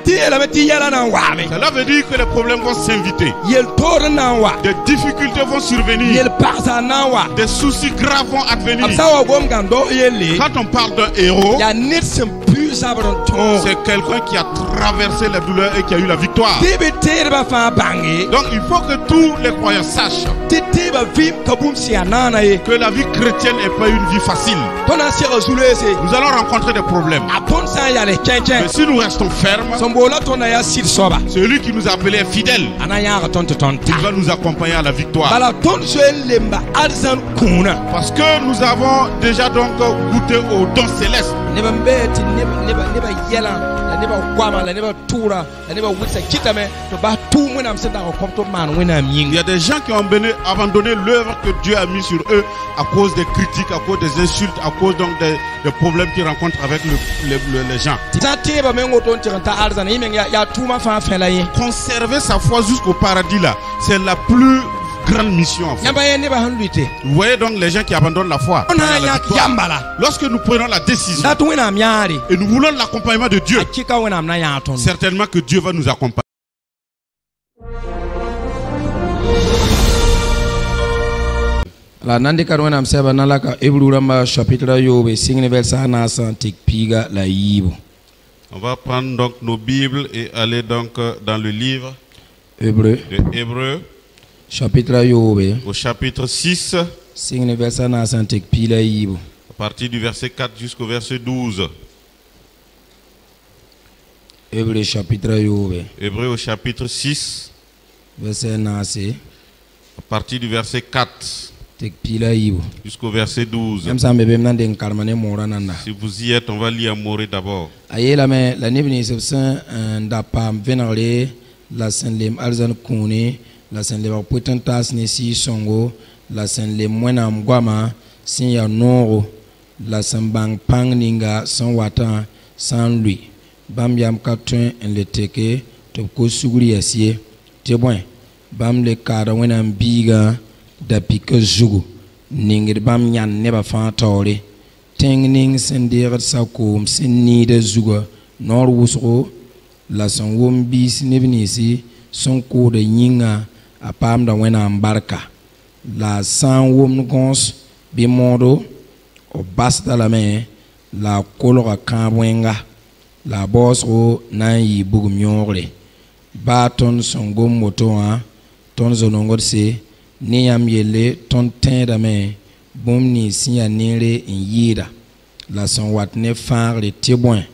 Cela veut dire que les problèmes vont s'inviter. Des difficultés vont survenir. Des soucis graves vont advenir. Quand on parle d'un héros, c'est quelqu'un qui a traversé la douleur et qui a eu la victoire. Donc il faut que tous les croyants sachent que la vie chrétienne n'est pas une vie facile. Nous allons rencontrer des problèmes. Mais si nous restons fermes, celui qui nous a appelés est fidèle. Il va nous accompagner à la victoire. Parce que nous avons déjà donc goûté au don céleste. Il y a des gens qui ont abandonné l'œuvre que Dieu a mis sur eux à cause des critiques, à cause des insultes, à cause donc des problèmes qu'ils rencontrent avec les gens. Conserver sa foi jusqu'au paradis là, c'est la plus grande mission en fait. Vous voyez donc les gens qui abandonnent la foi. Lorsque nous prenons la décision et nous voulons l'accompagnement de Dieu, certainement que Dieu va nous accompagner. La nandi karwana mseba nalaka Hébreu ramba chapitre yobe signe verset nasa tikpiga la yibo. On va prendre donc nos Bibles et aller donc dans le livre Hébreu de Hébreu chapitre yobe au chapitre 6 signe verset nasa tikpila yibo. À partir du verset 4 jusqu'au verset 12. Hébreu chapitre yobe. Hébreu au chapitre 6 verset nasa à partir du verset 4 jusqu'au verset 12. Si vous y êtes, on va lire Moré d'abord. Depuis que Zougou, Ningir Bam Yan never found Tori, Tangning Sendir Sakum, Seni de Zuga, nor Wusro, La Son Wom Bis Nevinisi, Son Ko de Yinga, a Pam da Wena Barca, La San Wom Gons, Bimodo, or Basta la Main, La Colora Camwenga, La Bosro, Nai Bugumyore, Baton Son Gom Motoa, Tonzonongotse, Niam yele ton tendame bomni siya nere in yira la son wat ne far le tibouin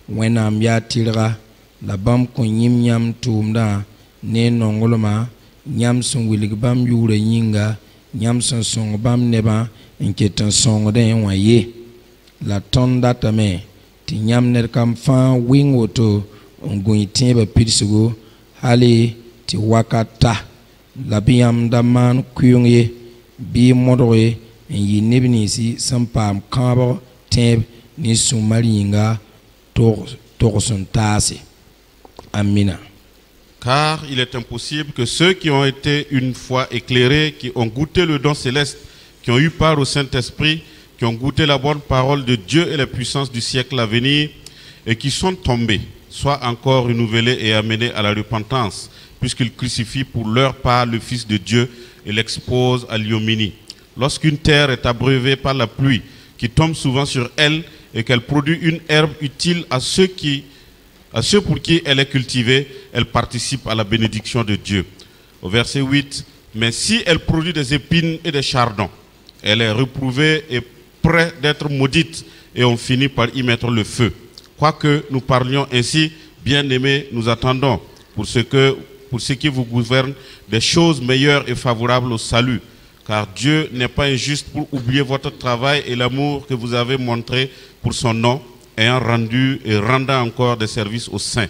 wenam ya tilra la bam ko yim yam tumda ne nongoloma nyam son wilig bam yure yinga nyam son son bam neba inketan son den waye la ton datame ti nyam ner kam fa wing woto ongun tiba pirsugo hali ti wakata la biam daman kuyungye bi modore en yi nebnisi sampam kabo teb ni sumaringa torson tase. Amina. Car il est impossible que ceux qui ont été une fois éclairés, qui ont goûté le don céleste, qui ont eu part au Saint-Esprit, qui ont goûté la bonne parole de Dieu et les puissances du siècle à venir, et qui sont tombés, soient encore renouvelés et amenés à la repentance, puisqu'ils crucifient pour leur part le Fils de Dieu et l'exposent à l'ignominie. Lorsqu'une terre est abreuvée par la pluie, qui tombe souvent sur elle, et qu'elle produit une herbe utile à ceux pour qui elle est cultivée, elle participe à la bénédiction de Dieu. Au verset 8, mais si elle produit des épines et des chardons, elle est reprouvée et près d'être maudite, et on finit par y mettre le feu. Quoique nous parlions ainsi, bien-aimés, nous attendons pour ce qui vous gouverne des choses meilleures et favorables au salut. Car Dieu n'est pas injuste pour oublier votre travail et l'amour que vous avez montré pour son nom, ayant rendu et rendant encore des services aux saints.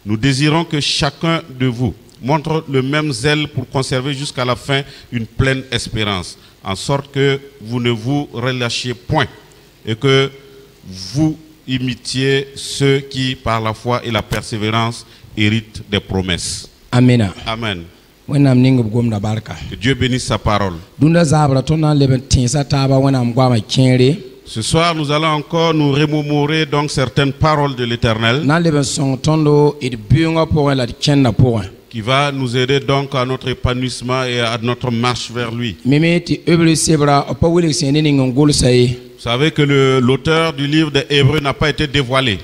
Nous désirons que chacun de vous montre le même zèle pour conserver jusqu'à la fin une pleine espérance, en sorte que vous ne vous relâchiez point et que vous imitiez ceux qui, par la foi et la persévérance, héritent des promesses. Amen. Amen. Que Dieu bénisse sa parole. Ce soir, nous allons encore nous remémorer donc certaines paroles de l'Éternel qui va nous aider donc à notre épanouissement et à notre marche vers lui. Vous savez que l'auteur du livre des Hébreux n'a pas été dévoilé.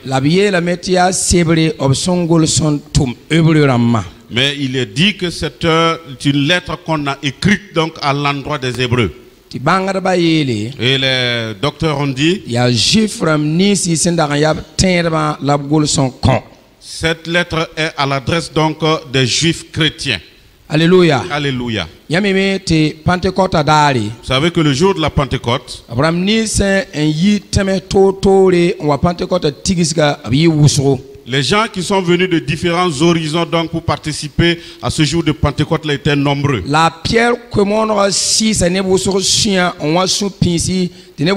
Mais il est dit que c'est une lettre qu'on a écrite donc à l'endroit des Hébreux. Et les docteurs ont dit cette lettre est à l'adresse donc des Juifs chrétiens. Alléluia. Alléluia. Vous savez que le jour de la Pentecôte, les gens qui sont venus de différents horizons donc pour participer à ce jour de Pentecôte là étaient nombreux. La pierre que mon si ça n'est pas sur chien, on va sous pinci, mais le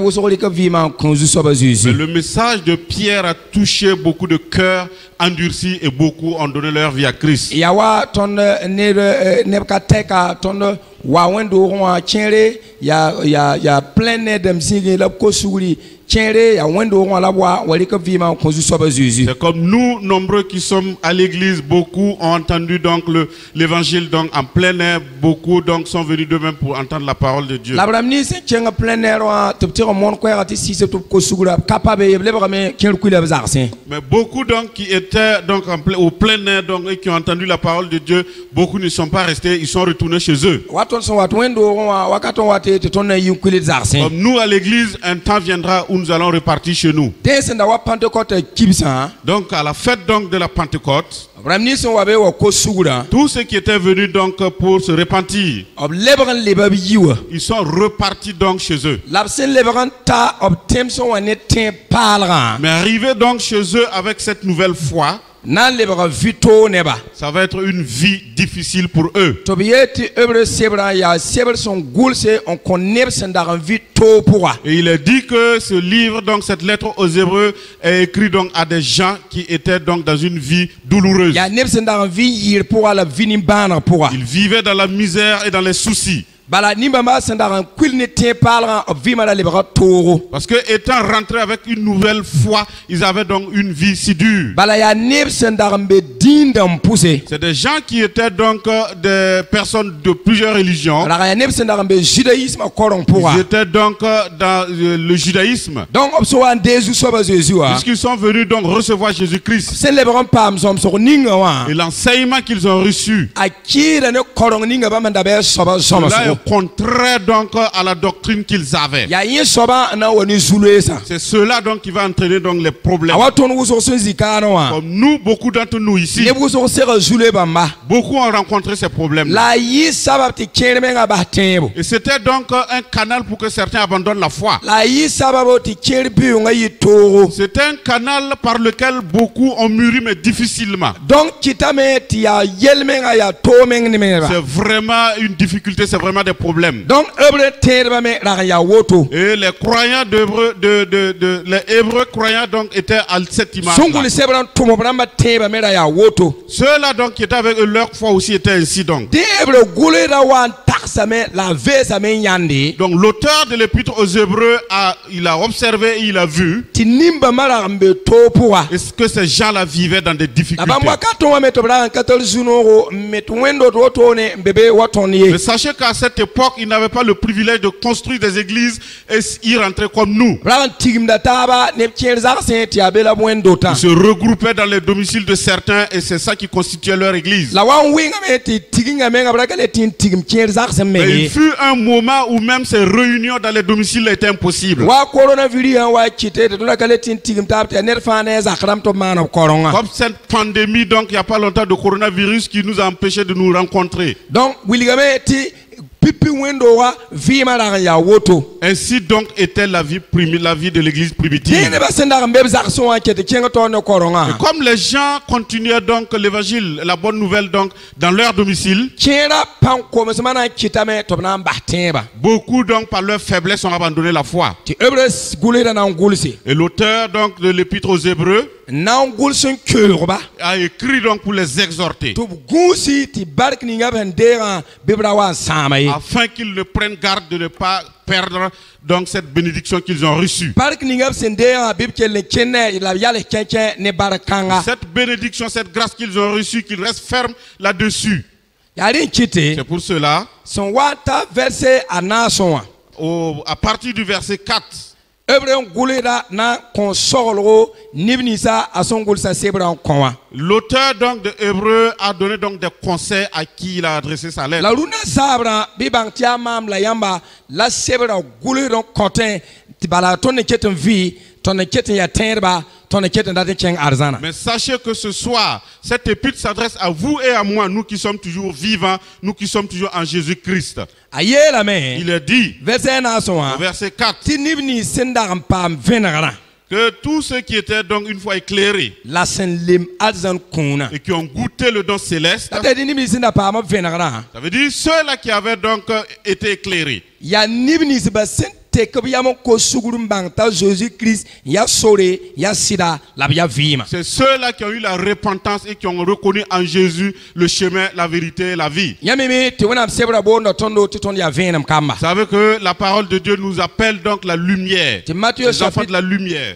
message de Pierre a touché beaucoup de cœurs endurcis et beaucoup ont donné leur vie à Christ. Yawa ton nebkateka ton wawendo wa chere ya plein d'amsigi la kosuri. C'est comme nous, nombreux qui sommes à l'église, beaucoup ont entendu donc l'évangile donc en plein air, beaucoup donc sont venus d'eux-mêmes pour entendre la parole de Dieu. Mais beaucoup donc qui étaient donc au plein air donc et qui ont entendu la parole de Dieu, beaucoup ne sont pas restés, ils sont retournés chez eux. Comme nous à l'église, un temps viendra où nous allons repartir chez nous. Donc à la fête donc de la Pentecôte, tous ceux qui étaient venus donc pour se repentir, ils sont repartis donc chez eux. Mais arrivés donc chez eux avec cette nouvelle foi, ça va être une vie difficile pour eux. Et il est dit que ce livre, donc cette lettre aux Hébreux, est écrit donc à des gens qui étaient donc dans une vie douloureuse. Ils vivaient dans la misère et dans les soucis. Parce que étant rentrés avec une nouvelle foi, ils avaient donc une vie si dure. C'est des gens qui étaient donc des personnes de plusieurs religions. Ils étaient donc dans le judaïsme. Puisqu'ils sont venus donc recevoir Jésus-Christ. Et l'enseignement qu'ils ont reçu, cela est contraire donc à la doctrine qu'ils avaient. C'est cela donc qui va entraîner donc les problèmes. Comme nous, beaucoup d'entre nous ici, beaucoup ont rencontré ces problèmes. Et c'était donc un canal pour que certains abandonnent la foi. C'était un canal par lequel beaucoup ont mûri mais difficilement. C'est vraiment une difficulté, c'est vraiment des problèmes. Et les croyants les Hébreux croyants donc étaient à cette image. Ceux-là donc qui étaient avec eux, leur foi aussi était ainsi donc. Donc l'auteur de l'épître aux Hébreux il a observé et il a vu est-ce que ces gens-là vivaient dans des difficultés. Mais sachez qu'à cette époque, ils n'avaient pas le privilège de construire des églises et y rentrer comme nous. Ils se regroupaient dans les domiciles de certains et c'est ça qui constituait leur église. Mais il fut un moment où même ces réunions dans les domiciles étaient impossibles. Comme cette pandémie, donc il n'y a pas longtemps de coronavirus qui nous a empêchés de nous rencontrer. Donc, ainsi donc était la vie de l'église primitive. Et comme les gens continuaient donc l'évangile, la bonne nouvelle donc dans leur domicile, beaucoup donc par leur faiblesse ont abandonné la foi. Et l'auteur donc de l'épître aux Hébreux a écrit donc pour les exhorter afin qu'ils ne prennent garde de ne pas perdre donc cette bénédiction qu'ils ont reçue. Cette bénédiction, cette grâce qu'ils ont reçue, qu'ils restent fermes là-dessus. C'est pour cela, à partir du verset 4, l'auteur donc de Hébreux a donné donc des conseils à qui il a adressé sa lettre. Mais sachez que ce soir, cette épître s'adresse à vous et à moi, nous qui sommes toujours vivants, nous qui sommes toujours en Jésus-Christ. Il est dit, au verset 4, que tous ceux qui étaient donc une fois éclairés et qui ont goûté le don céleste, ça veut dire ceux-là qui avaient donc été éclairés. C'est ceux-là qui ont eu la repentance et qui ont reconnu en Jésus le chemin, la vérité et la vie. Vous savez que la parole de Dieu nous appelle donc la lumière, les enfants de la lumière.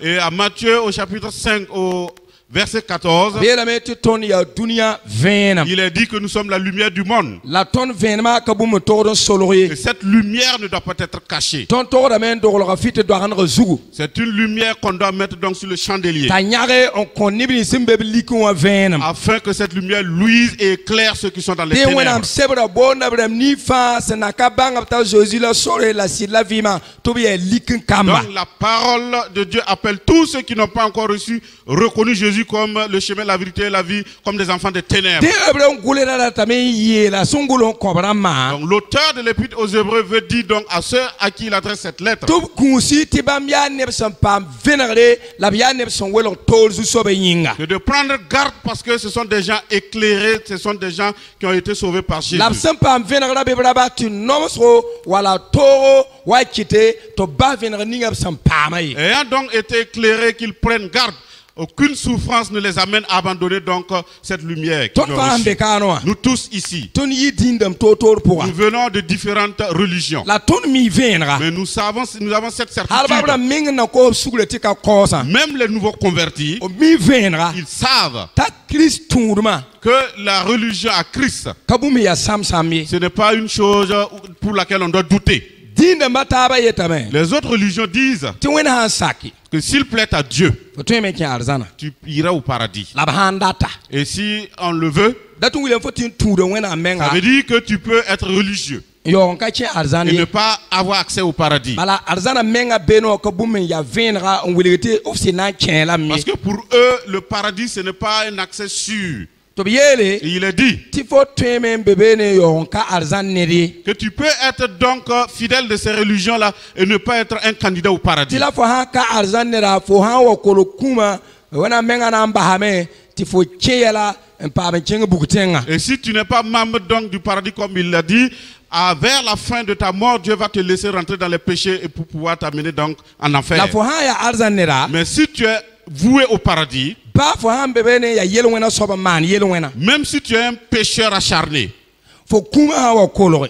Et à Matthieu au chapitre 5 au verset 14, il est dit que nous sommes la lumière du monde. Et cette lumière ne doit pas être cachée. C'est une lumière qu'on doit mettre donc sur le chandelier, afin que cette lumière luise et éclaire ceux qui sont dans les ténèbres. Donc la parole de Dieu appelle tous ceux qui n'ont pas encore reconnu Jésus comme le chemin, la vérité et la vie, comme des enfants des ténèbres. Donc l'auteur de l'épître aux Hébreux veut dire donc à ceux à qui il adresse cette lettre de prendre garde, parce que ce sont des gens éclairés, ce sont des gens qui ont été sauvés par Jésus. Ayant donc été éclairés, qu'ils prennent garde. Aucune souffrance ne les amène à abandonner donc cette lumière. Nous tous ici, nous venons de différentes religions. Mais nous avons cette certitude. Même les nouveaux convertis, ils savent que la religion à Christ, ce n'est pas une chose pour laquelle on doit douter. Les autres religions disent que s'il plaît à Dieu, tu iras au paradis. Et si on le veut, ça veut dire que tu peux être religieux et ne pas avoir accès au paradis. Parce que pour eux, le paradis, ce n'est pas un accès sûr. Et il est dit que tu peux être donc fidèle de ces religions-là et ne pas être un candidat au paradis. Et si tu n'es pas membre donc du paradis comme il l'a dit, vers la fin de ta mort, Dieu va te laisser rentrer dans les péchés et pour pouvoir t'amener donc en enfer. Mais si tu es voué au paradis, même si tu es un pécheur acharné,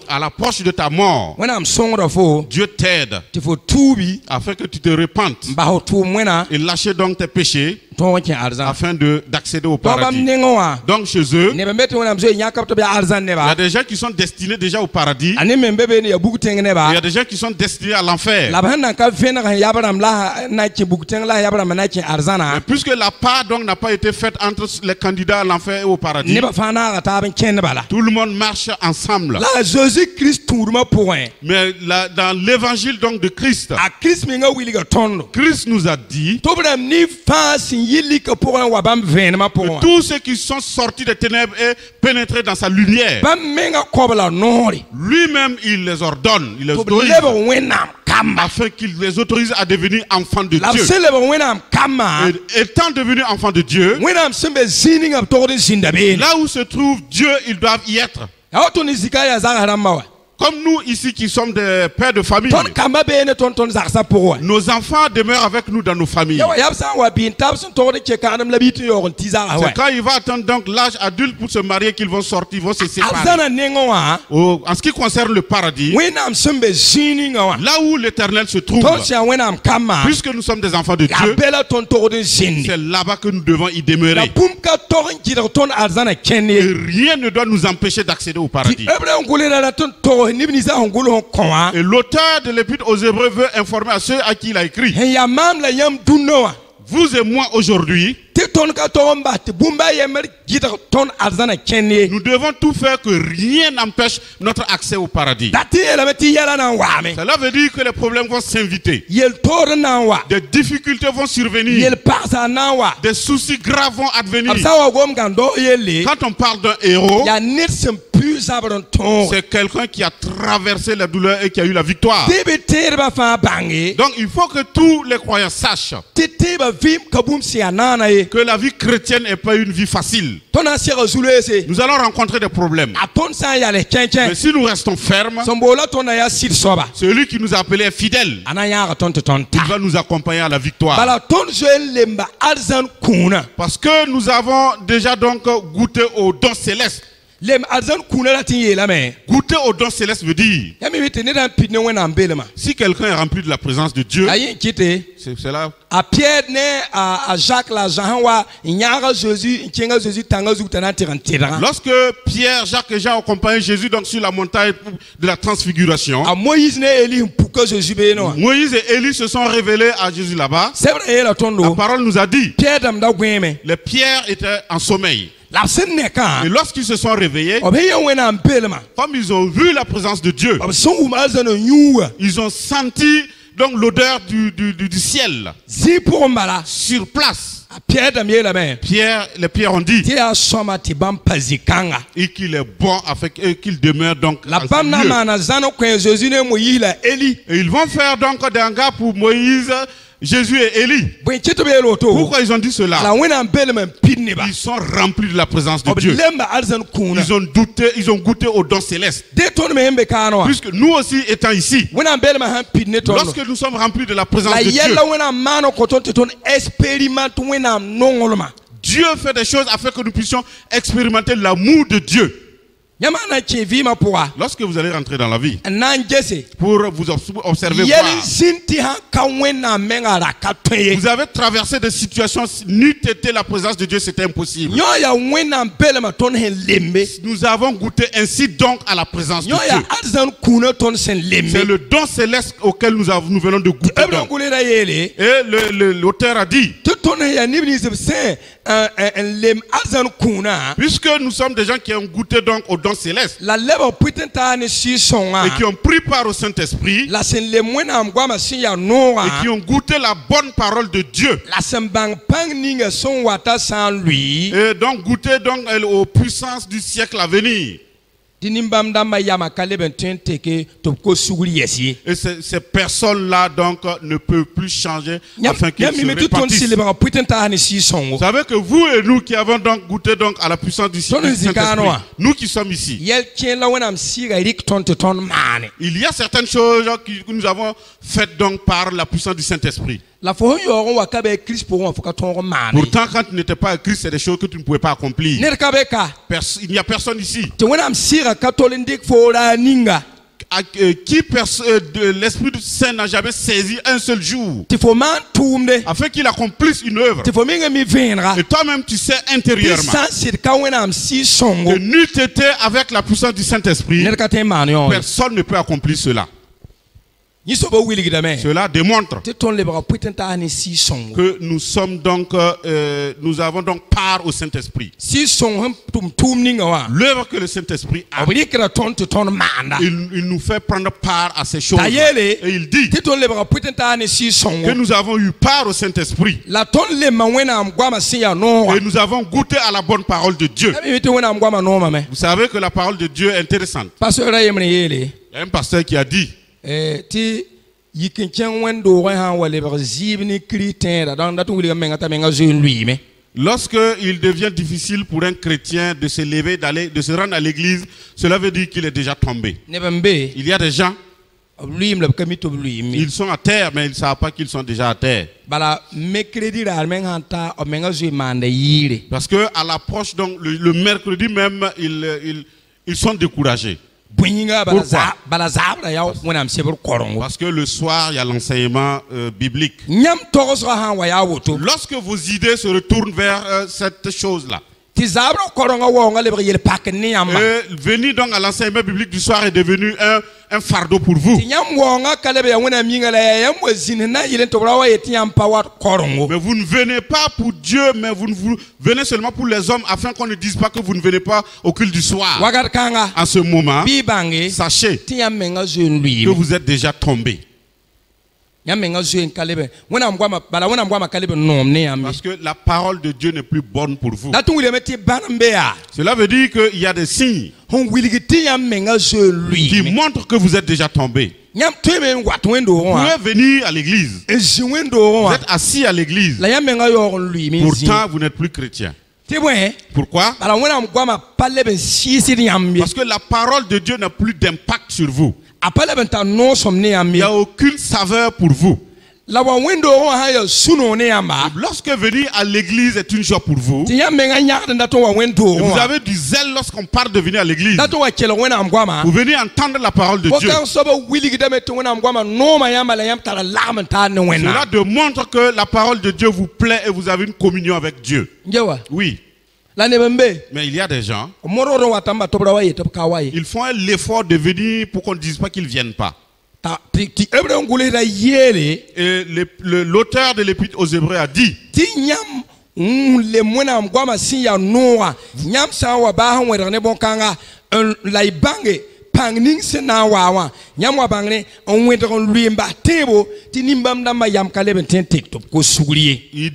à l'approche de ta mort, Dieu t'aide afin que tu te repentes et lâcher donc tes péchés afin d'accéder au paradis. Donc chez eux, il y a des gens qui sont destinés déjà au paradis. Il y a des gens qui sont destinés à l'enfer. Puisque la part donc n'a pas été faite entre les candidats à l'enfer et au paradis, tout le monde marche ensemble. Mais dans l'évangile donc de Christ, Christ nous a dit que tous ceux qui sont sortis des ténèbres et pénétrés dans sa lumière, lui-même il les ordonne, il les autorise, afin qu'il les autorise à devenir enfants de Dieu. Et étant devenus enfants de Dieu, là où se trouve Dieu, ils doivent y être. Comme nous ici qui sommes des pères de famille, ton kamba be ne ton zaksa pour nos enfants demeurent avec nous dans nos familles. ya yab san wa bin tab sun to de ke kanam la bitu yo ti za C'est quand il va attendre donc l'âge adulte pour se marier qu'ils vont sortir, ils vont se séparer. azana nengo wa En ce qui concerne le paradis, wenam sumbe zini wa là où l'Éternel se trouve, ton sia wenam kama puisque nous sommes des enfants de ya Dieu, bela ton to de zini c'est là-bas que nous devons y la demeurer. pum ka to ki ton azana Et kenni rien ne doit nous empêcher d'accéder au paradis. ebre ngule la ton to ni ni za ngulu ko wa Et l'auteur de l'Épître aux Hébreux veut informer à ceux à qui il a écrit. ya mam la yam dunno wa Vous et moi aujourd'hui, te ton ka to mba te bumba yemer gita ton azana kenni nous devons tout faire que rien n'empêche notre accès au paradis. dati la meti yala na wa me Cela veut dire que les problèmes vont s'inviter. yel tor na wa Des difficultés vont survenir. yel pasa na wa Des soucis graves vont advenir. absa wa gom gando yele Quand on parle d'un héros, ya nit sem plus abron ton c'est quelqu'un qui a traversé la douleur et qui a eu la victoire. tebe terba fa bangi Donc il faut que tous les croyants sachent teba vim kabum si anana ye que la vie chrétienne n'est pas une vie facile. tona sira zulese Nous allons rencontrer des problèmes. aton sa ya le kenken Mais si nous restons fermes, sombola tona ya sir soba celui qui nous a appelés est fidèle. anaya ton ton Il va nous accompagner à la victoire. bala ton joel lemba arzan kuna Parce que nous avons déjà donc goûté au don céleste. lem arzan kuna la tin yela me Goûter au don céleste veut dire, ya mi wite ne dan pitne wena mbelema si quelqu'un est rempli de la présence de Dieu, ayin kite c'est là. a Pierre ne a Jacques la Jean wa nyara Jésus nkenga Jésus tanga zutana tirantira Lorsque Pierre, Jacques et Jean accompagnaient Jésus donc sur la montagne de la transfiguration, a Moïse ne Eli puka Jésus be no Moïse et Élie se sont révélés à Jésus là-bas. c'est vrai la La tondo parole nous a dit, Pierre dam da gweme les pierres étaient en sommeil. la sen ne Et kan lorsqu'ils se sont réveillés, obeya wena mbelema comme ils ont vu la présence de Dieu, son umazana nyuwa ils ont senti donc l'odeur du ciel zi pour mbala sur place. a Pierre dam yela me Les pierres ont dit ti a soma ti bam pazikanga et qu'il est bon avec eux, qu'il demeure donc la en ce bam na lieu. mana zano kwen Jésus ne Moïse la Eli Et ils vont faire donc des hangars pour Moïse, Jésus et Élie. bwen chito be loto Pourquoi ils ont dit la cela? wena mbelema pinne ba Ils sont remplis de la présence de Dieu. lemba arzan kuna Ils ont goûté au don céleste. de ton me hembe kano Puisque nous aussi étant ici, wena mbelema han pinne ton lorsque nous sommes remplis de la présence la de Dieu, yella wena mano koton ton expérimente wena nongolma Dieu fait des choses afin que nous puissions expérimenter l'amour de Dieu. yamana chevi ma poa Lorsque vous allez rentrer dans la vie, nan jese pour vous observer, yel voir, sinti ha ka wena menga la katwe vous avez traversé des situations, n'eût été la présence de Dieu, c'était impossible. nyo ya wena mbelema ton hen lembe Nous avons goûté ainsi donc à la présence de nyo ya Dieu. arzan kuna ton sen C'est lembe le don céleste auquel nous venons de goûter. ebra donc. kulera yele Et l'auteur a dit, ton ya nibni se un lem arzan kuna puisque nous sommes des gens qui ont goûté donc au don céleste la leba puitenta ne si songa et qui ont pris part au Saint-Esprit la sen lem wena mgwama si ya noa et qui ont goûté la bonne parole de Dieu la sen bang pang ninga son wata sans lui et donc goûté donc aux puissances du siècle à venir. tinimbam dama yama kaleben tenteke to ko suguri yesi Et ces personnes-là donc ne peuvent plus changer afin qu'ils se mi ton répartissent. sileba puitenta ne si Vous songo savez que vous et nous qui avons donc goûté donc à la puissance du Saint-Esprit, nous qui sommes ici, yel tien la wena siga rik ton ton mane il y a certaines choses que nous avons faites donc par la puissance du Saint-Esprit. la fo yo wa kabe Christ pour on foka ton mane Pourtant, quand tu n'étais pas à Christ, c'est des choses que tu ne pouvais pas accomplir. ner kabe ka Il n'y a personne ici. te wena siga katolindik fo la ninga L'Esprit Saint n'a jamais saisi un seul jour ti fo man tumde afin qu'il accomplisse une œuvre. ti fo minga mi venra Et toi-même, tu sais intérieurement sans sir ka wena si songo que n'eût été avec la puissance du Saint-Esprit, ner ka te man yo personne ne peut accomplir cela. ni so ba wili gidame Cela démontre te ton le ba puitenta ne si songo que nous sommes donc, nous avons donc part au Saint-Esprit. si songo tum ninga wa L'œuvre que le Saint-Esprit a, abri kra ton manda il nous fait prendre part à ces choses. Tayele. Et il dit ti ton le ba puitenta ne si songo que nous avons eu part au Saint-Esprit la ton le ma wena mgwama si ya no et nous avons goûté à la bonne parole de Dieu. mi te wena mgwama no ma me Vous savez que la parole de Dieu est intéressante. pasteur yemne yele Il y a un pasteur qui a dit ti yikin chen wendo wa ha wale ba zibni kriten da dan datu wili menga ta menga zin lui me Lorsque il devient difficile pour un chrétien de se lever, de se rendre à l'église, cela veut dire qu'il est déjà tombé. Il y a des gens, ils sont à terre, mais ils ne savent pas qu'ils sont déjà à terre. Parce que à l'approche, donc le mercredi même, ils sont découragés. Pourquoi? Parce que le soir, il y a l'enseignement biblique. Lorsque vos idées se retournent vers cette chose-là, venir donc à l'enseignement biblique du soir est devenu un fardeau pour vous. Mais vous ne venez pas pour Dieu, mais vous venez seulement pour les hommes, afin qu'on ne dise pas que vous ne venez pas au culte du soir. En ce moment, sachez que vous êtes déjà tombé. Parce que la parole de Dieu n'est plus bonne pour vous. Cela veut dire qu'il y a des signes qui montrent que vous êtes déjà tombé. Vous pouvez venir à l'église. Vous êtes assis à l'église. Pourtant, vous n'êtes plus chrétien. Pourquoi? Parce que la parole de Dieu n'a plus d'impact sur vous. Il n'y a aucune saveur pour vous. Lorsque venir à l'église est une joie pour vous, et vous avez du zèle lorsqu'on parle de venir à l'église, vous venez entendre la parole de Dieu. Cela démontre que la parole de Dieu vous plaît et vous avez une communion avec Dieu. Oui. Mais il y a des gens, ils font l'effort de venir pour qu'on ne dise pas qu'ils ne viennent pas. Et l'auteur de l'épître aux Hébreux a dit, il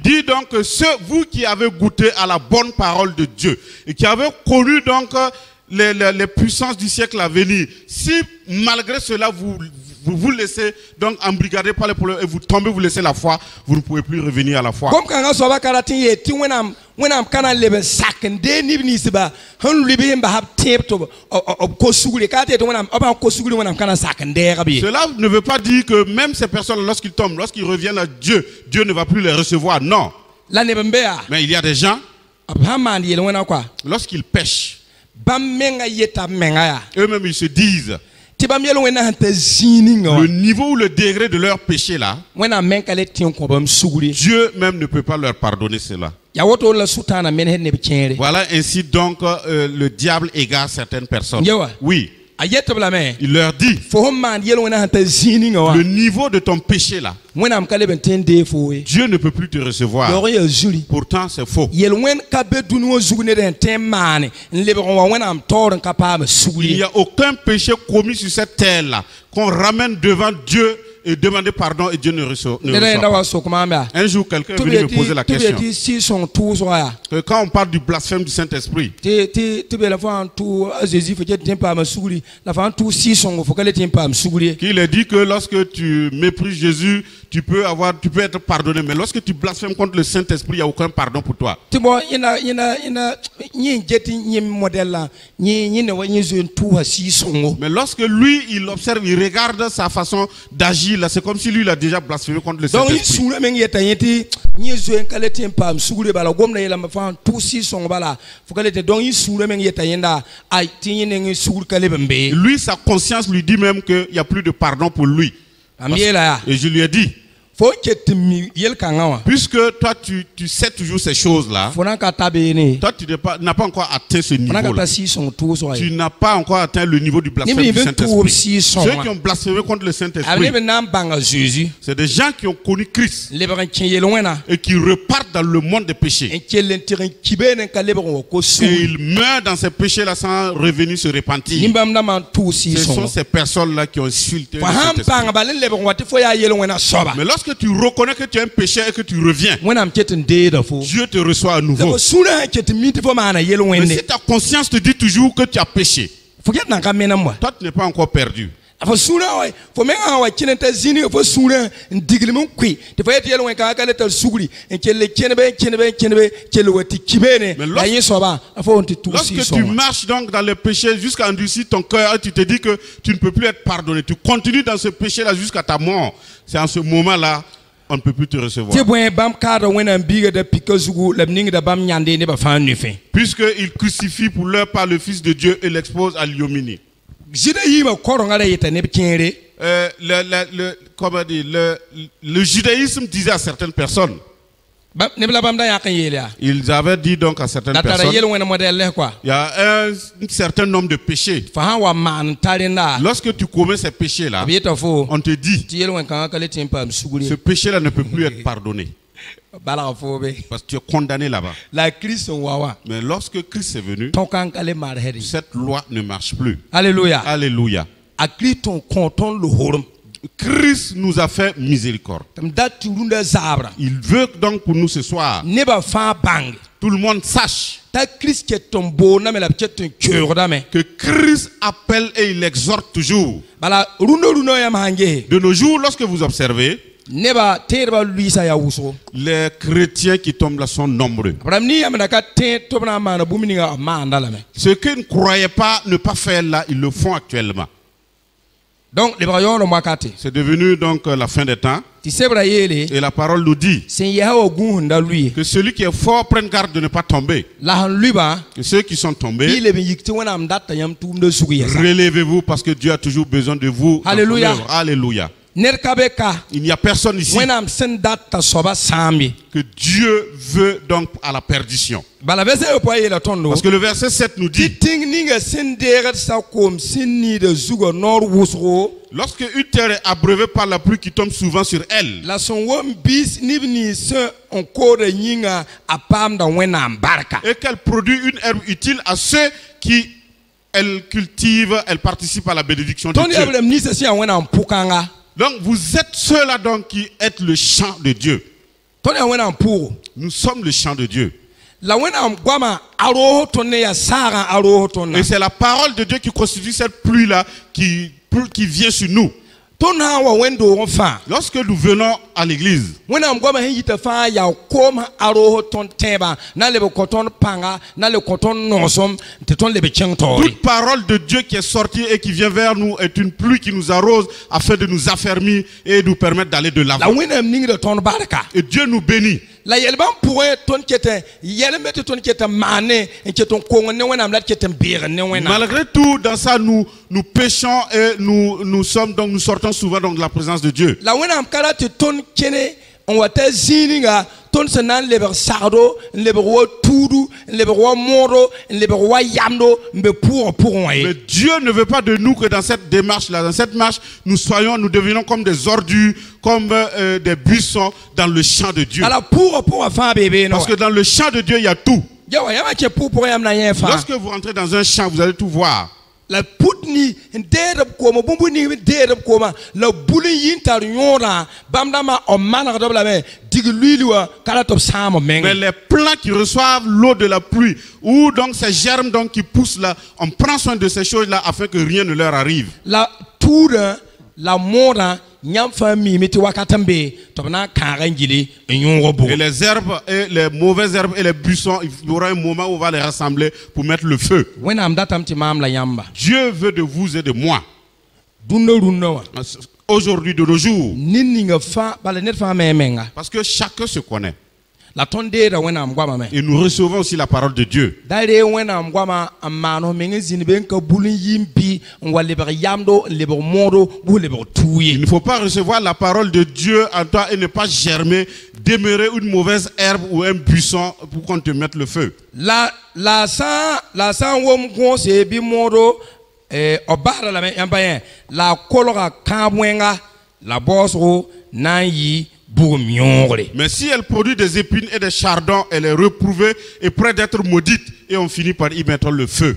dit donc que vous qui avez goûté à la bonne parole de Dieu et qui avez connu donc les puissances du siècle à venir, si malgré cela vous laissez donc embrigader par les problèmes et vous tombez, vous laissez la foi, vous ne pouvez plus revenir à la foi. Cela ne veut pas dire que même ces personnes, lorsqu'ils tombent, lorsqu'ils reviennent à Dieu, Dieu ne va plus les recevoir. Non. Mais il y a des gens, lorsqu'ils pêchent, eux-mêmes ils se disent, le niveau ou le degré de leur péché là, Dieu même ne peut pas leur pardonner cela. Voilà ainsi donc le diable égare certaines personnes. Oui. Il leur dit, le niveau de ton péché là, Dieu ne peut plus te recevoir. Pourtant c'est faux. Il n'y a aucun péché commis sur cette terre là qu'on ramène devant Dieu et demander pardon et Dieu ne reçoit pas. Un jour, quelqu'un est venu me poser la question. Que quand on parle du blasphème du Saint-Esprit, qu'il est dit que lorsque tu méprises Jésus, tu peux être pardonné. Mais lorsque tu blasphèmes contre le Saint-Esprit, il n'y a aucun pardon pour toi. Mais lorsque lui, il observe, il regarde sa façon d'agir, là, c'est comme si lui, il a déjà blasphémé contre le Saint-Esprit. Lui, sa conscience lui dit même qu'il n'y a plus de pardon pour lui. Et je lui ai dit, puisque toi tu sais toujours ces choses-là, toi tu n'as pas encore atteint ce niveau-là. Tu n'as pas encore atteint le niveau du blasphème du Saint-Esprit. Ceux qui ont blasphémé contre le Saint-Esprit, c'est des gens qui ont connu Christ et qui repartent dans le monde des péchés. Et ils meurent dans ces péchés-là sans revenir se repentir. Ce sont ces personnes-là qui ont insulté le Saint-Esprit. Mais lorsque tu reconnais que tu es un pécheur et que tu reviens, Dieu te reçoit à nouveau. Mais si ta conscience te dit toujours que tu as péché, toi tu n'es pas encore perdu. Fo sura oi, fo menga wa kinenta zini fo sura ndigli mun kwi. Te fa yeti yelwen ka kale tel sugri en kelle kenebe kelle wati kibene. La yin soba fo on te tout. Lorsque tu marches donc dans le péché jusqu'à endurcir ton cœur et tu te dis que tu ne peux plus être pardonné, tu continues dans ce péché là jusqu'à ta mort. C'est en ce moment là on ne peut plus te recevoir. Puisqu'ils crucifient pour leur part le Fils de Dieu et l'exposent à l'ignominie. Le judaïsme disait à certaines personnes, ils avaient dit donc à certaines personnes, il y a un certain nombre de péchés. Lorsque tu commets ces péchés-là, on te dit, ce péché-là ne peut plus être pardonné. Parce que tu es condamné là-bas. Mais lorsque Christ est venu, cette loi ne marche plus. Alléluia. Alléluia. Christ nous a fait miséricorde. Il veut donc pour nous ce soir, tout le monde sache que Christ appelle et il exhorte toujours. De nos jours, lorsque vous observez, les chrétiens qui tombent là sont nombreux. Ceux qui ne croyaient pas ne pas faire là, ils le font actuellement. Donc, c'est devenu donc la fin des temps. Et la parole nous dit que celui qui est fort prenne garde de ne pas tomber. Que ceux qui sont tombés, relevez-vous parce que Dieu a toujours besoin de vous. Alléluia. Alléluia. Il n'y a personne ici que Dieu veut donc à la perdition. Parce que le verset 7 nous dit, lorsque une terre est abreuvée par la pluie qui tombe souvent sur elle, et qu'elle produit une herbe utile à ceux qui elle cultive, elle participe à la bénédiction de Dieu. Donc vous êtes ceux-là donc qui êtes le champ de Dieu. Nous sommes le champ de Dieu. Et c'est la parole de Dieu qui constitue cette pluie-là qui vient sur nous. Lorsque nous venons à l'église, toute parole de Dieu qui est sortie et qui vient vers nous est une pluie qui nous arrose afin de nous affermir et nous permettre d'aller de l'avant. Et Dieu nous bénit. Malgré tout, dans ça, nous péchons et nous sortons souvent donc de la présence de Dieu. Mais Dieu ne veut pas de nous que dans cette démarche-là, dans cette marche, nous devenons comme des ordures, comme des buissons dans le champ de Dieu. Parce que dans le champ de Dieu, il y a tout. Lorsque vous rentrez dans un champ, vous allez tout voir. La putni ndere koma bumbuni ndere koma la buli yintar yora bamdama o manara dobla me digluiliwa kala top samo meng. Mais les plants qui reçoivent l'eau de la pluie ou donc ces germes donc qui poussent là, on prend soin de ces choses là afin que rien ne leur arrive. La toura la mora nyam fami meti wakatambe tobna karangili nyongo. Et les herbes et les mauvaises herbes et les buissons, il y aura un moment où on va les rassembler pour mettre le feu. Dieu veut de vous et de moi. Aujourd'hui, de nos jours. Parce que chacun se connaît. Et nous recevons aussi la parole de Dieu. Il ne faut pas recevoir la parole de Dieu en toi et ne pas germer, demeurer une mauvaise herbe ou un buisson pour qu'on te mette le feu. La mais si elle produit des épines et des chardons, elle est reprouvée et près d'être maudite, et on finit par y mettre le feu.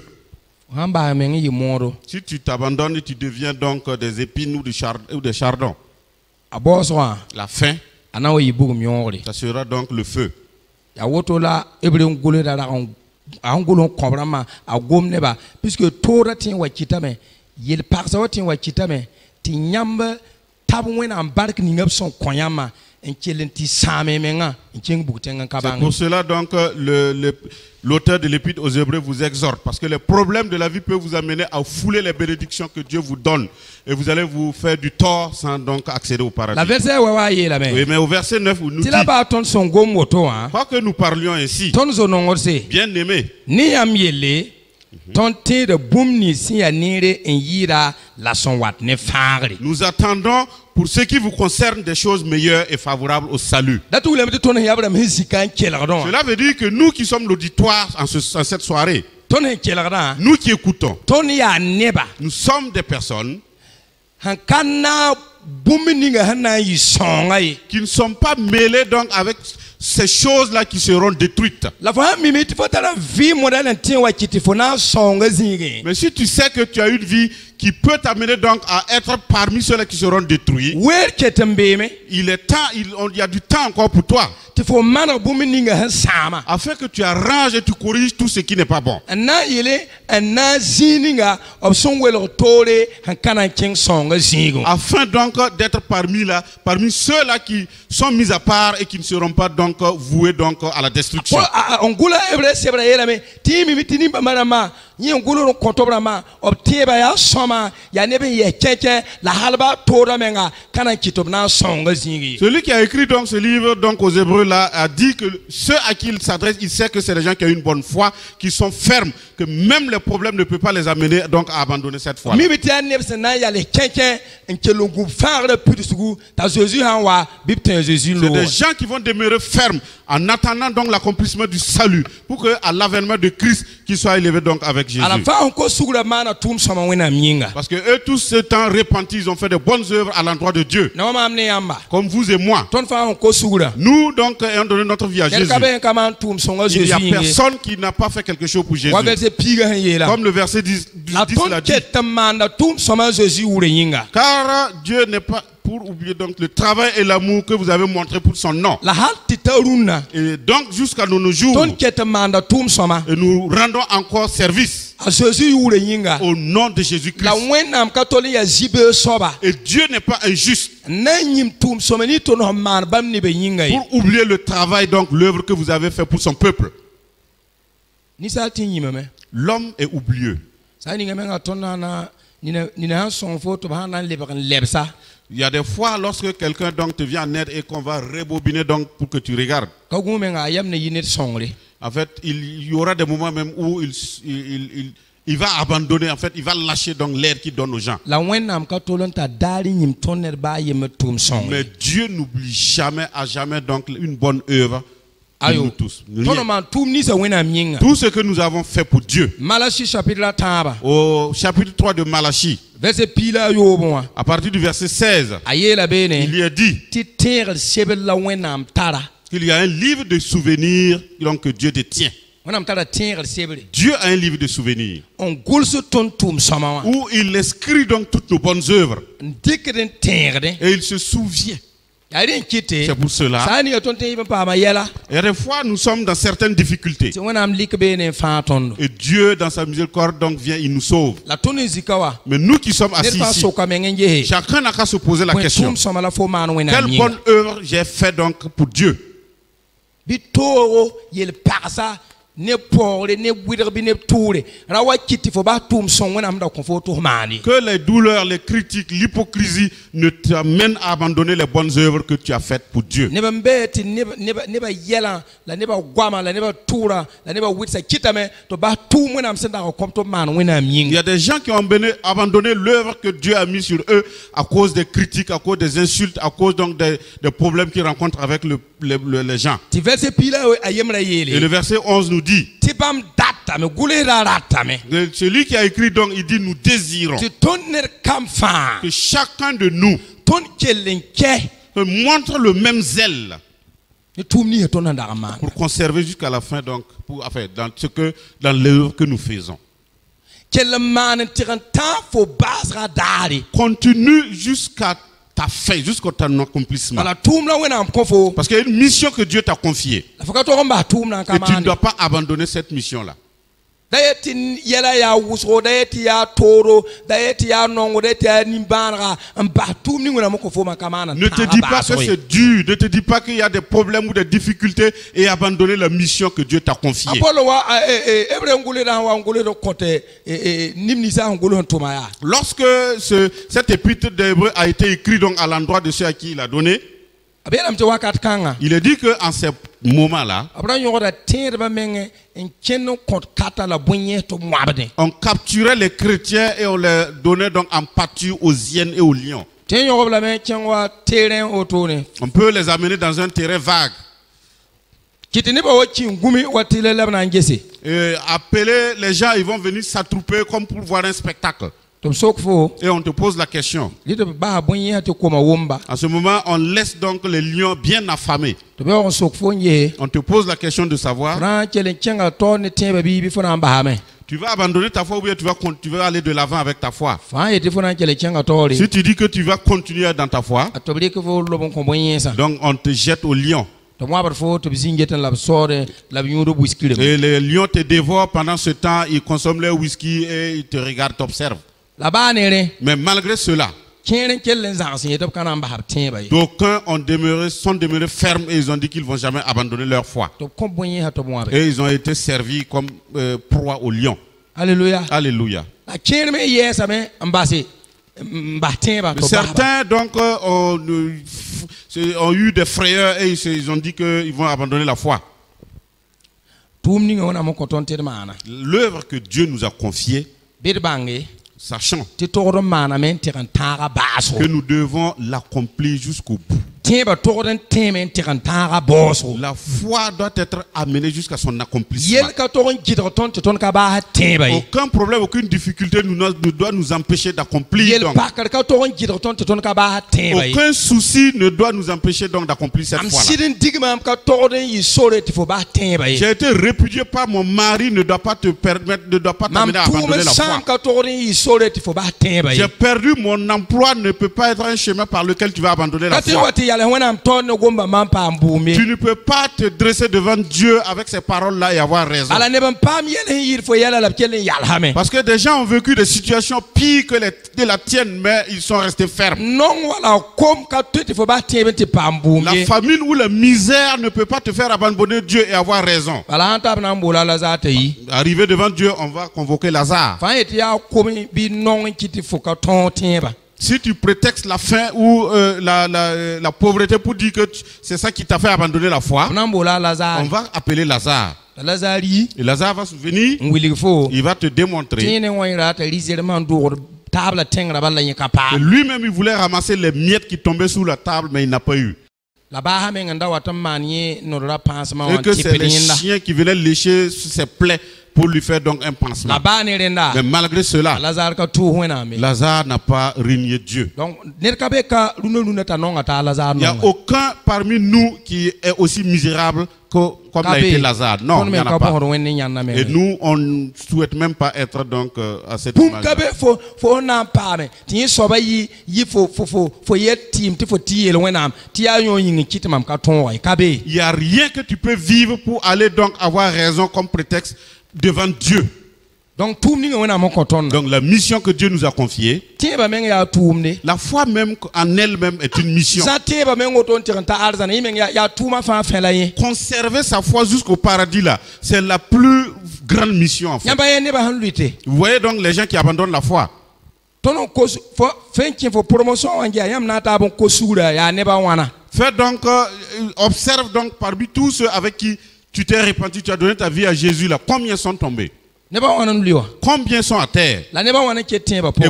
Si tu t'abandonnes et tu deviens donc des épines ou des chardons, la fin, ça sera donc le feu. Puisque yel parsa watin wa kitame ti nyamba tabu wena bark ni ngab son koyama en kelenti same menga en king buktenga C'est kabang. pour cela donc l'auteur de l'Épître aux Hébreux vous exhorte, parce que les problèmes de la vie peuvent vous amener à fouler les bénédictions que Dieu vous donne, et vous allez vous faire du tort sans donc accéder au paradis. La verset wa yela me. Oui, mais au verset 9, vous nous Ti la dit, ba ton son gom woto hein. pas que nous parlions ainsi, Ton zo nongorse. bien aimé, Ni am yele ton te de boom ni si ya nire en yira la son wat ne fagri. nous attendons pour ce qui vous concerne des choses meilleures et favorables au salut. Datu le mete ton yabram hisikan kelardon. Cela veut dire que nous qui sommes l'auditoire en cette soirée, Ton kelardan. nous qui écoutons, Ton ya neba. nous sommes des personnes Hankana boom ni nga hana yi songai. qui ne sont pas mêlés donc avec ces choses-là qui seront détruites. La fois mimiti fo tala vie modèle tin wa kiti fo na songa zingi. Mais si tu sais que tu as une vie qui peut t'amener donc à être parmi ceux-là qui seront détruits, Wer ketembeme il est temps, il y a du temps encore pour toi, ti fo mana boom ni nga sama. afin que tu arranges et tu corriges tout ce qui n'est pas bon. Na yele na zininga opson welo tore hankana king songa zingo. Afin donc d'être parmi ceux-là qui sont mis à part et qui ne seront pas donc voués donc à la destruction. Ongula ebre sebra yela me ti mimiti ni bamara ma ni ongulu no kontobra ma obtieba ya soma ya nebe ye keke la halba tora menga kana kitobna songa zingi. Celui qui a écrit donc ce livre donc aux Hébreux là a dit que ceux à qui il s'adresse, il sait que c'est des gens qui ont une bonne foi, qui sont fermes, que même les problèmes ne peuvent pas les amener donc à abandonner cette foi. Mimiti ya nebse na ya le keke enkelungu fare pudusugu ta Jésus hanwa bipten Jésus C'est lo. des gens qui vont demeurer fermes en attendant donc l'accomplissement du salut, pour que à l'avènement de Christ qu'ils soient élevés donc avec Jésus. Ala fa onko sugura mana tum soma wena minga. Parce que eux tous ce temps repentis, ils ont fait de bonnes œuvres à l'endroit de Dieu, Na mama amne yamba. comme vous et moi. Ton fa onko sugura. Nous donc ayons donné notre vie à Quel Jésus. kabe kama tum songa Il n'y Jésus. a personne qui n'a pas fait quelque chose pour Jésus. Wa verse piga han yela. Comme le verset 10 La ton l'a dit. ketamanda tum soma Jésus ure yinga. Car Dieu n'est pas pour oublier donc le travail et l'amour que vous avez montré pour son nom. La halti taruna. Et donc jusqu'à nos jours, Ton ketamanda tum soma. et nous rendons encore service A Jésus ure yinga. au nom de Jésus-Christ. La wenam katoli ya zibe soba. Et Dieu n'est pas injuste Nanyim tum soma ni ton man bam ni be yinga. pour oublier le travail, donc l'œuvre que vous avez fait pour son peuple. Ni sa tin yimame. L'homme est oublieux. Sa ni ngamenga tonna na nina son photo ba nan lebakan lebsa. Il y a des fois lorsque quelqu'un donc te vient en aide et qu'on va rebobiner donc pour que tu regardes. Ka gumenga yam ne yinet songre. En fait, il y aura des moments même où il va abandonner, en fait, il va lâcher donc l'aide qu'il donne aux gens. La wenam katolonta dali nyim tonner ba yem tum songre. Mais Dieu n'oublie jamais, à jamais donc une bonne œuvre de nous tous. Tono man tum ni sa wenam yinga. Tout ce que nous avons fait pour Dieu. Malachi chapitre la taba. Au chapitre 3 de Malachie, Verset pila yo bon. à partir du verset 16, Ayela bene. il y est dit Ti terre sebel la wenam tara. qu'il y a un livre de souvenirs donc, que Dieu détient. Wenam tara terre sebel. Dieu a un livre de souvenirs On gulsu ton tum samawa. où il inscrit donc toutes nos bonnes œuvres Dikren terre de. et il se souvient. Yari kite. C'est pour cela. Sani ton te iba pa ma yela. Et des fois, nous sommes dans certaines difficultés. Ti wenam lik bene fa tondo. Et Dieu, dans sa miséricorde, donc vient, il nous sauve. La tonu zikawa. Mais nous qui sommes assis N'est pas ici, soka mengenje. chacun n'a qu'à se poser la When question. tum samala fo man wenam Quelle yinga. bonne œuvre j'ai fait donc pour Dieu? Bitoro yel parsa ne pore ne widerbi ne toure. Rawa kiti fo ba tum son wenam da konfo to mani. Que les douleurs, les critiques, l'hypocrisie ne t'amènent à abandonner les bonnes œuvres que tu as faites pour Dieu. Neba mbeti neba yela la neba gwama la neba tura la neba witsa kitame to ba tum wenam senda ko komto man wenam Il y yinga. a des gens qui ont abandonné l'œuvre que Dieu a mis sur eux à cause des critiques, à cause des insultes, à cause donc des problèmes qu'ils rencontrent avec les gens. Ti verse pila ayemra Et yele. le verset 11 nous dit, Ti bam data me gulera rata me. celui qui a écrit donc, il dit, nous désirons Ti tonner kamfa. que chacun de nous Ton kelenke. montre le même zèle Ni tum ni ton ndara man. pour conserver jusqu'à la fin, donc, dans l'œuvre que nous faisons. Quel man tiran temps fo basra dari. Continue jusqu'à ta fin, jusqu'à ton accomplissement. Ala tum la wenam konfo. Parce qu'il y a une mission que Dieu t'a confiée. La foka to ba tum na Et tu ne kamani. dois pas abandonner cette mission-là. Dayeti yela ya wusro dayeti ya toro dayeti ya nongo dayeti ya nimbanra partout ni ngona moko foma kamana. Ne te dis pas que c'est dur, ne te dis pas qu'il y a des problèmes ou des difficultés et abandonner la mission que Dieu t'a confiée. Lorsque cet épître d'Hébreu a été écrit donc à l'endroit de ceux à qui il a donné, il est dit qu'en ces moments-là, on capturait les chrétiens et on les donnait donc en pâture aux hyènes et aux lions. On peut les amener dans un terrain vague. Et appeler les gens, ils vont venir s'attrouper comme pour voir un spectacle. Et on te pose la question. En ce moment, on laisse donc les lions bien affamés. On te pose la question de savoir, tu vas abandonner ta foi ou bien tu vas aller de l'avant avec ta foi. Si tu dis que tu vas continuer dans ta foi, donc on te jette au lion. Et les lions te dévorent pendant ce temps, ils consomment leur whisky et ils te regardent, t'observent. Mais malgré cela, d'aucuns sont demeurés fermes et ils ont dit qu'ils ne vont jamais abandonner leur foi. Et ils ont été servis comme proie aux lions. Alléluia. Alléluia. Certains donc ont eu des frayeurs et ils ont dit qu'ils vont abandonner la foi. L'œuvre que Dieu nous a confiée, sachant que nous devons l'accomplir jusqu'au bout. La foi doit être amenée jusqu'à son accomplissement. Aucun problème, aucune difficulté ne doit nous empêcher d'accomplir. Aucun souci ne doit nous empêcher donc d'accomplir cette foi-là. J'ai été répudié par mon mari, ne doit pas te permettre, ne doit pas t'amener à abandonner la foi. J'ai perdu mon emploi, ne peut pas être un chemin par lequel tu vas abandonner la foi. Tu ne peux pas te dresser devant Dieu avec ces paroles-là et avoir raison. Parce que des gens ont vécu des situations pires que la tienne, mais ils sont restés fermes. La famine ou la misère ne peut pas te faire abandonner Dieu et avoir raison. Arrivé devant Dieu, on va convoquer Lazare. Si tu prétextes la faim ou la pauvreté pour dire que c'est ça qui t'a fait abandonner la foi, on va appeler Lazare. Et Lazare va venir, il va te démontrer. Lui-même, il voulait ramasser les miettes qui tombaient sous la table, mais il n'a pas eu. Et que c'est les chiens qui venaient lécher ses plaies pour lui faire donc un pansement. Mais malgré cela, Lazare n'a pas régné Dieu. Il n'y a aucun parmi nous qui est aussi misérable comme l'a été Lazare. Non, il n'y en a pas. Et nous, on ne souhaite même pas être donc à cette image. Il n'y a rien que tu peux vivre pour aller donc avoir raison comme prétexte devant Dieu. Donc la mission que Dieu nous a confiée, la foi même en elle-même est une mission. Conserver sa foi jusqu'au paradis là, c'est la plus grande mission en fait. Vous voyez donc les gens qui abandonnent la foi. Fais donc, observe donc parmi tous ceux avec qui tu t'es repenti, tu as donné ta vie à Jésus là, combien sont tombés? Combien sont à terre? Et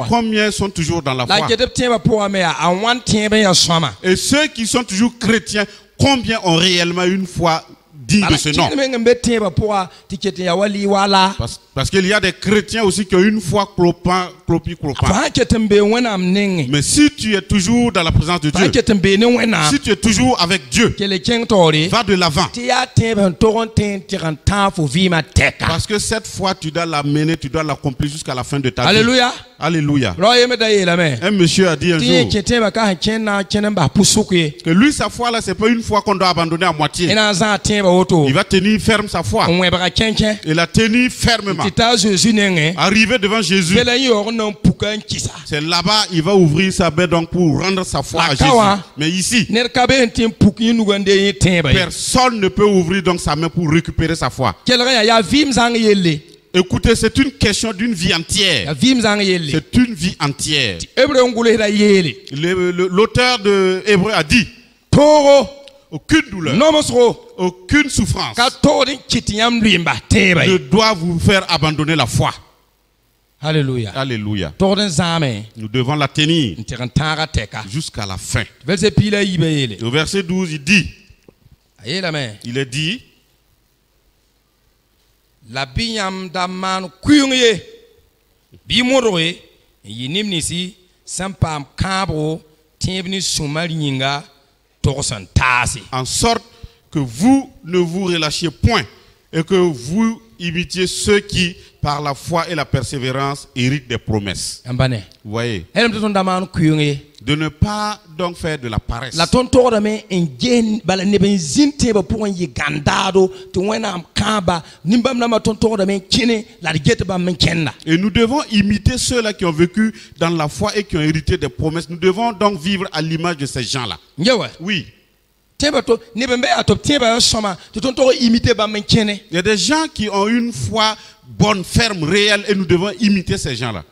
combien sont toujours dans la foi? Et ceux qui sont toujours chrétiens, combien ont réellement une foi digne de ce nom? Parce qu'il y a des chrétiens aussi qui ont une foi clopin. Mais si tu es toujours dans la présence de Dieu, si tu es toujours avec Dieu, va de l'avant. Parce que cette foi, tu dois l'amener, tu dois l'accomplir jusqu'à la fin de ta vie. Alléluia. Alléluia. Un monsieur a dit un jour que lui, sa foi là, c'est pas une foi qu'on doit abandonner à moitié. Il va tenir ferme sa foi. Et la tenir fermement. Arrivé devant Jésus, c'est là-bas il va ouvrir sa main donc pour rendre sa foi à Jésus. Mais ici, personne ne peut ouvrir donc sa main pour récupérer sa foi. Écoutez, c'est une question d'une vie entière. C'est une vie entière. L'auteur de Hébreu a dit aucune douleur, aucune souffrance ne doit vous faire abandonner la foi. Alléluia. Alléluia. Nous devons la tenir jusqu'à la fin. Au verset 12, il dit, il est dit, la binyam daman kuyungye bimoroe yinimnisi sampam kabro tiebni sumaringa torsan tasi, en sorte que vous ne vous relâchiez point et que vous imitiez ceux qui par la foi et la persévérance héritent des promesses. Vous voyez, de ne pas donc faire de la paresse. Et nous devons imiter ceux-là qui ont vécu dans la foi et qui ont hérité des promesses. Nous devons donc vivre à l'image de ces gens-là. Oui. Il y a des gens qui ont une foi bonne, ferme, réelle, et nous devons imiter ces gens-là.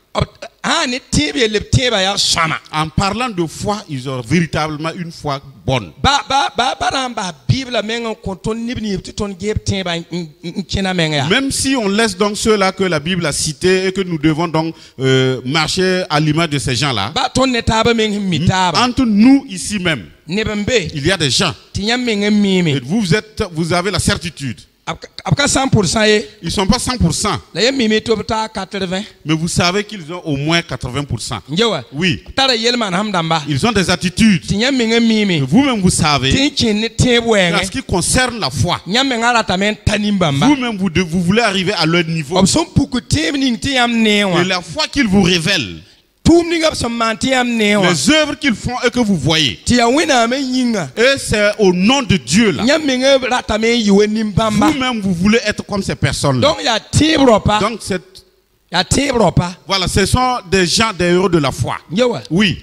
En parlant de foi, ils ont véritablement une foi bonne. Même si on laisse donc ceux-là que la Bible a cités et que nous devons donc marcher à l'image de ces gens-là, entre nous ici même, il y a des gens, et vous avez la certitude. Ils ne sont pas 100%. Mais vous savez qu'ils ont au moins 80%. Oui. Ils ont des attitudes. Vous-même vous savez. En ce qui concerne la foi, vous-même vous voulez arriver à leur niveau. Et la foi qu'ils vous révèlent, les œuvres qu'ils font et que vous voyez, et c'est au nom de Dieu là. Vous-même vous voulez être comme ces personnes là. Donc voilà, ce sont des gens, des héros de la foi. Oui.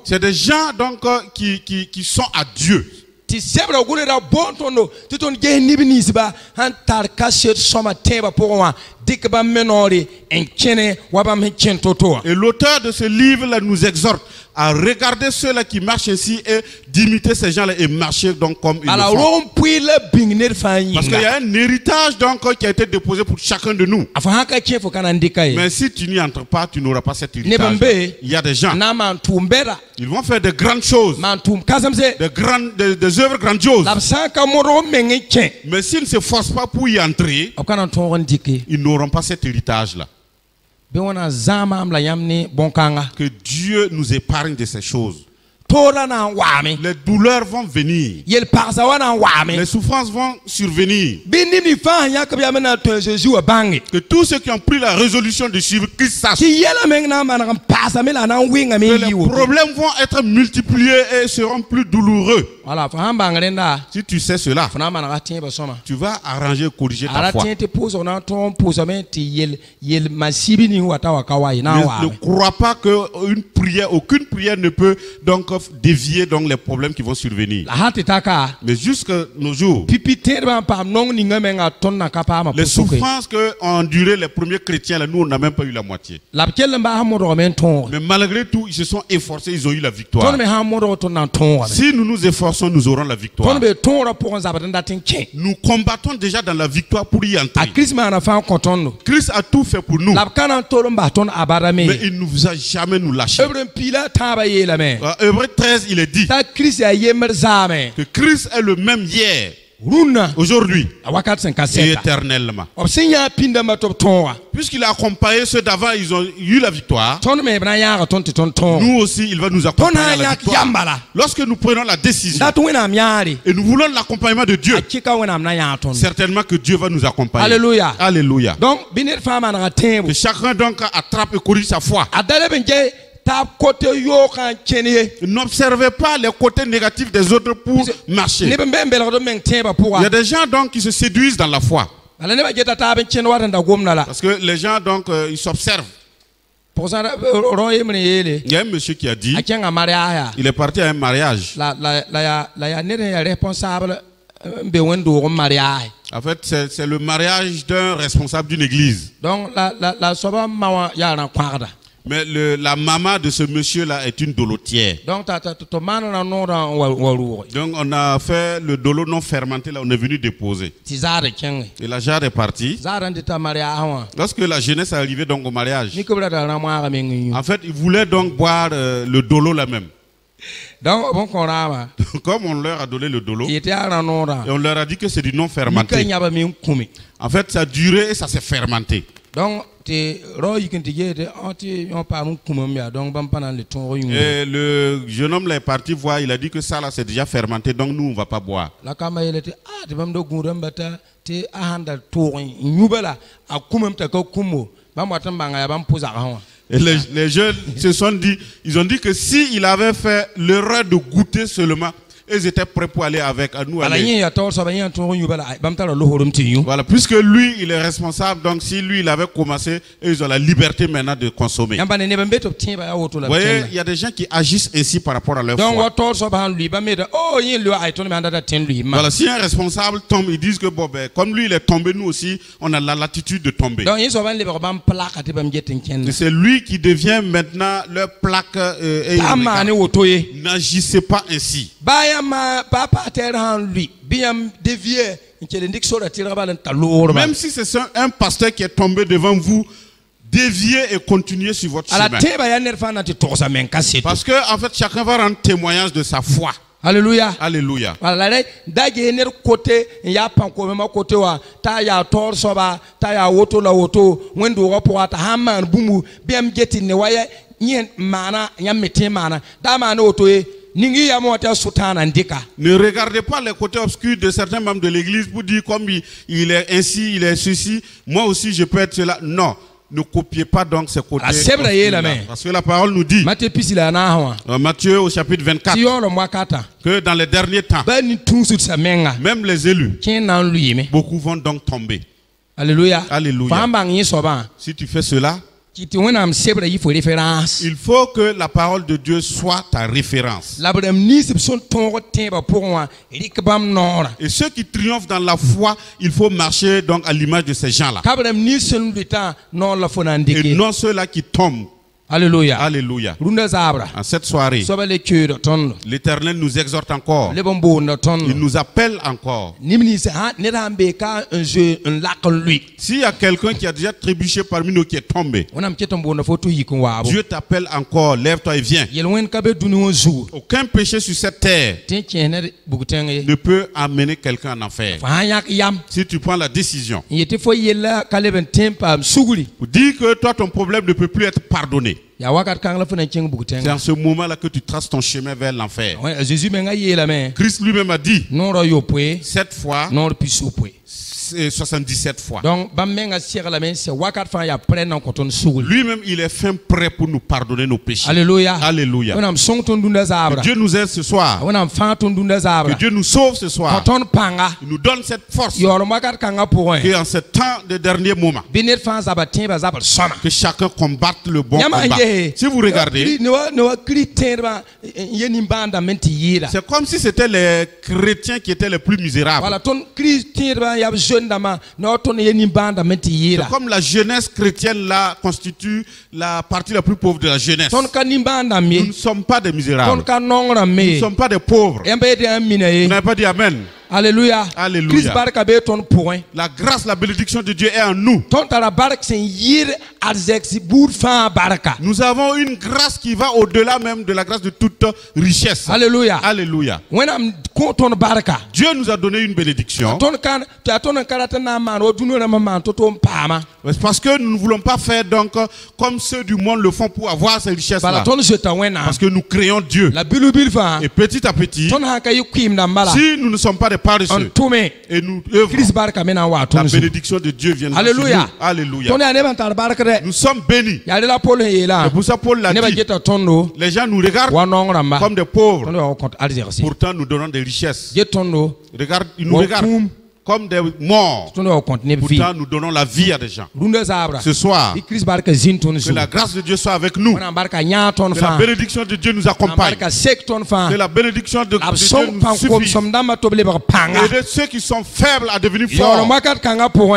C'est des gens donc qui sont à Dieu. Et l'auteur de ce livre-là nous exhorte à regarder ceux-là qui marchent ainsi et d'imiter ces gens-là et marcher donc comme ils le font. Parce qu'il y a un héritage donc qui a été déposé pour chacun de nous. Mais si tu n'y entres pas, tu n'auras pas cet héritage. Il y a des gens, ils vont faire de grandes choses, des œuvres grandioses. Mais s'ils ne se forcent pas pour y entrer, ils n'auront pas cet héritage-là. Que Dieu nous épargne de ces choses. Les douleurs vont venir. Les souffrances vont survenir. Que tous ceux qui ont pris la résolution de suivre Christ sachent que les problèmes vont être multipliés et seront plus douloureux. Si tu sais cela, tu vas arranger et corriger ta foi. Ne crois pas qu'une prière, aucune prière ne peut donc dévier donc les problèmes qui vont survenir. Mais jusqu'à nos jours, les souffrances qu'ont enduré les premiers chrétiens, là, nous on n'a même pas eu la moitié. Mais malgré tout, ils se sont efforcés, ils ont eu la victoire. Si nous nous efforçons, nous aurons la victoire. Nous combattons déjà dans la victoire pour y entrer. Christ a tout fait pour nous. Mais il ne nous a jamais nous lâché. Hébreu 13, il est dit que Christ est le même hier, aujourd'hui et éternellement. Puisqu'il a accompagné ceux d'avant, ils ont eu la victoire. Nous aussi, il va nous accompagner à la victoire. Lorsque nous prenons la décision et nous voulons l'accompagnement de Dieu, certainement que Dieu va nous accompagner. Alléluia. Alléluia. Donc, que chacun donc attrape et corrige sa foi. N'observez pas les côtés négatifs des autres pour marcher. Il y a des gens donc qui se séduisent dans la foi. Parce que les gens donc ils s'observent. Il y a un monsieur qui a dit, il est parti à un mariage. En fait, c'est le mariage d'un responsable d'une église. Mais la maman de ce monsieur-là est une dolotière. Donc on a fait le dolo non fermenté, là on est venu déposer. Et la jarre est partie. Lorsque la jeunesse est arrivée donc au mariage, en fait, ils voulaient donc boire le dolo là même. Donc, comme on leur a donné le dolo, et on leur a dit que c'est du non fermenté. En fait, ça a duré et ça s'est fermenté. Donc, et le jeune homme est parti voir, il a dit que ça là c'est déjà fermenté, donc nous on va pas boire. Et les jeunes se sont dit, ils ont dit que si il avait fait l'erreur de goûter seulement, ils étaient prêts pour aller avec nous. Voilà, puisque lui, il est responsable, donc si lui, il avait commencé, ils ont la liberté maintenant de consommer. Vous voyez, il y a des gens qui agissent ainsi par rapport à leur foi. Voilà, si un responsable tombe, ils disent que bon, ben, comme lui, il est tombé, nous aussi, on a la latitude de tomber. Et c'est lui qui devient maintenant leur plaque. N'agissez pas ainsi. Même si c'est un pasteur qui est tombé devant vous, déviez et continuez sur votre chemin. Parce que en fait, chacun va rendre témoignage de sa foi. Alléluia. Alléluia. Ne regardez pas les côtés obscurs de certains membres de l'église pour dire comme il est ainsi, il est ceci, moi aussi je peux être cela. Non, ne copiez pas donc ces côtés obscurs. Parce que la parole nous dit, Matthieu au chapitre 24, que dans les derniers temps, même les élus, beaucoup vont donc tomber. Alléluia. Alléluia. Si tu fais cela, il faut que la parole de Dieu soit ta référence. Et ceux qui triomphent dans la foi, il faut marcher donc à l'image de ces gens-là. Et non ceux-là qui tombent. Alléluia. Alléluia. En cette soirée, l'Éternel nous exhorte encore. Il nous appelle encore. S'il y a quelqu'un qui a déjà trébuché parmi nous qui est tombé, Dieu t'appelle encore. Lève-toi et viens. Aucun péché sur cette terre ne peut amener quelqu'un en enfer. Si tu prends la décision pour dire que toi ton problème ne peut plus être pardonné, c'est en ce moment-là que tu traces ton chemin vers l'enfer. Christ lui-même a dit 7 fois, 77 fois. Lui-même, il est fin prêt pour nous pardonner nos péchés. Alléluia. Alléluia. Que Dieu nous aide ce soir. Que Dieu nous sauve ce soir. Il nous donne cette force. Que en ce temps de dernier moment, que chacun combatte le bon combat. Si vous regardez, c'est comme si c'était les chrétiens qui étaient les plus misérables. C'est comme la jeunesse chrétienne là constitue la partie la plus pauvre de la jeunesse. Nous ne sommes pas des misérables. Nous ne sommes pas des pauvres. Vous n'avez pas dit Amen. Alléluia. Alléluia. La grâce, la bénédiction de Dieu est en nous. Nous avons une grâce qui va au-delà même de la grâce de toute richesse. Alléluia. Alléluia. Dieu nous a donné une bénédiction. Parce que nous ne voulons pas faire donc comme ceux du monde le font pour avoir ces richesses-là. Parce que nous créons Dieu. Et petit à petit, si nous ne sommes pas des paresseux et nous œuvrons, la bénédiction de Dieu vient sur nous. Alléluia. Nous sommes bénis. C'est pour ça Paul l'a dit. Les gens nous regardent comme des pauvres. Pourtant, nous donnons des richesses. Regarde, ils nous regardent comme des morts. Pourtant, nous donnons la vie à des gens. Ce soir, que la grâce de Dieu soit avec nous. Que la bénédiction de Dieu nous accompagne. Que la bénédiction de Dieu nous suffise. Et de ceux qui sont faibles à devenir forts.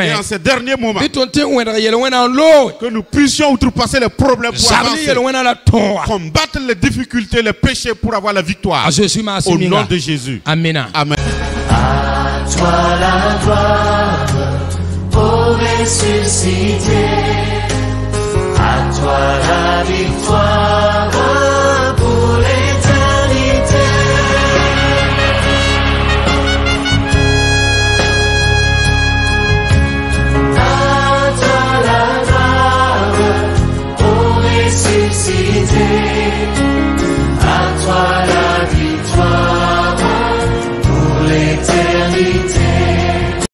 Et en ces derniers moments, que nous puissions outrepasser les problèmes pour avancer. Combattre les difficultés, les péchés pour avoir la victoire. Au nom de Jésus. Amen. Amen. À toi la gloire, ô ressuscité, à toi la victoire.